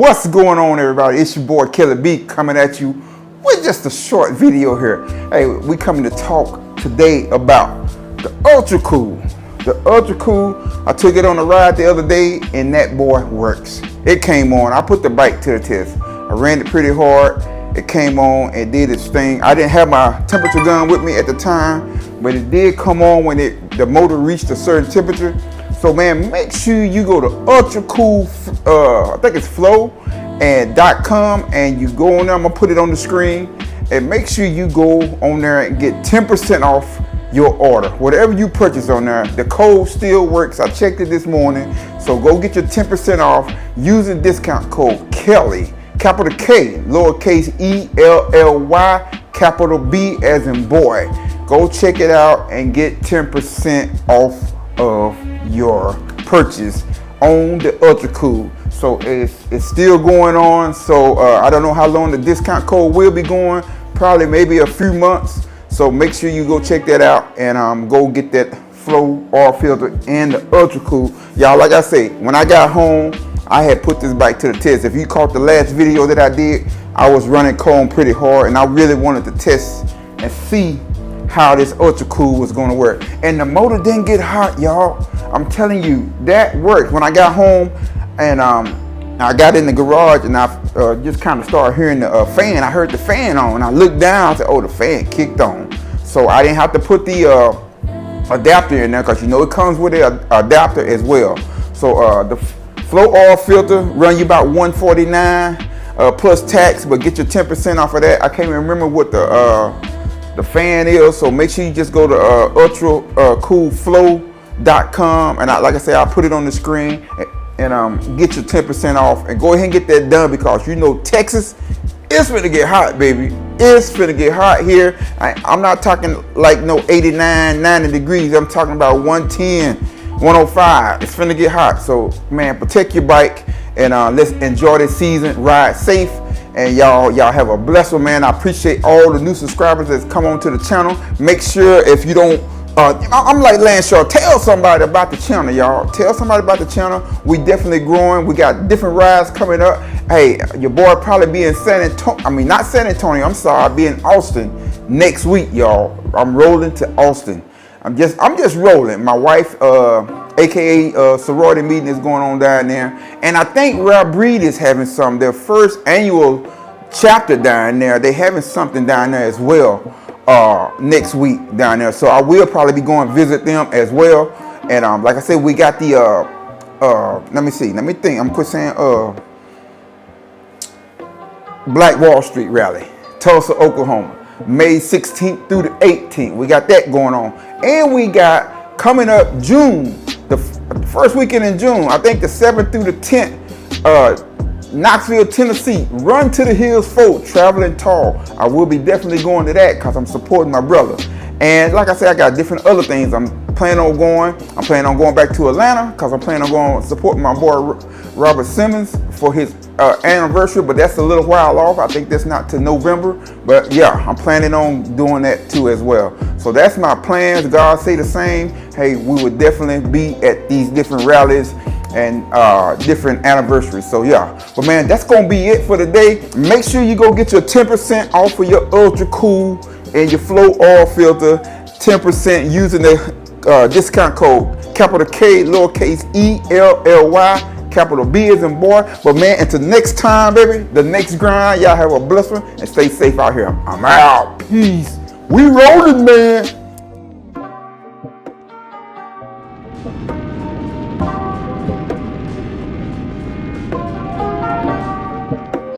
What's going on, everybody? It's your boy Killer B coming at you with just a short video here. Hey, we coming to talk today about the Ultracool. The Ultracool, I took it on a ride the other day and that boy works. It came on. I put the bike to the test. I ran it pretty hard. It came on and did its thing. I didn't have my temperature gun with me at the time, but it did come on when the motor reached a certain temperature. So man, make sure you go to Ultracool, I think it's flow.com, and you go on there. I'm gonna put it on the screen, and make sure you go on there and get 10% off your order. Whatever you purchase on there, the code still works. I checked it this morning, so go get your 10% off using discount code Kelly, capital K, lowercase E-L-L-Y, capital B as in boy. Go check it out and get 10% off of your purchase on the Ultracool. So it's still going on. So I don't know how long the discount code will be going. Probably maybe a few months. So make sure you go check that out and go get that flow oil filter and the Ultracool. Y'all, like I say, when I got home, I had put this bike to the test. If you caught the last video that I did, I was running Khrome pretty hard, and I really wanted to test and see how this Ultracool was going to work. And the motor didn't get hot, y'all. I'm telling you, that worked. When I got home and I got in the garage and I just kind of started hearing the fan. I heard the fan on. I looked down and said, oh, the fan kicked on. So I didn't have to put the adapter in there, because you know it comes with an adapter as well. So the flow oil filter run you about $149 plus tax, but get your 10% off of that. I can't remember what the fan is, so make sure you just go to ultracoolflow.com, and like I said, I'll put it on the screen, and get your 10% off, and go ahead and get that done, because you know Texas, it's finna get hot, baby. It's finna get hot here. I'm not talking like no 89, 90 degrees. I'm talking about 110, 105. It's finna get hot. So man, protect your bike, and let's enjoy this season. Ride safe. And y'all have a blessed one, man. I appreciate all the new subscribers that's come on to the channel. Make sure, if you don't, I'm like Lance Shaw, tell somebody about the channel, y'all. Tell somebody about the channel. We definitely growing. We got different rides coming up. Hey, your boy probably be in San Antonio. I mean, not San Antonio. I'm sorry. I'll be in Austin next week, y'all. I'm rolling to Austin. I'm just rolling. My wife, aka sorority meeting is going on down there, and I think Rare Breed is having their first annual chapter down there. They having something down there as well next week down there, so I will probably be going to visit them as well. And like I said, we got the let me think, I'm quit saying Black Wall Street rally, Tulsa, Oklahoma, May 16th through the 18th. We got that going on, and we got coming up June, the first weekend in June, I think the 7th through the 10th, Knoxville, Tennessee, Run to the Hills folk, Traveling Tall. I will be definitely going to that, because I'm supporting my brother. And like I said, I got different other things I'm planning on going. I'm planning on going back to Atlanta, because I'm planning on going supporting my boy Robert Simmons for his anniversary, but that's a little while off. I think that's not to November, but yeah, I'm planning on doing that too as well. So that's my plans. God say the same. Hey, we would definitely be at these different rallies and different anniversaries. So yeah, but man, that's gonna be it for today. Make sure you go get your 10% off of your Ultracool and your flow oil filter, 10% using the discount code capital K, lowercase E-L-L-Y, capital B as in boy. But man, until next time, baby, the next grind, y'all have a blessed one and stay safe out here. I'm out. Peace. We rolling, man.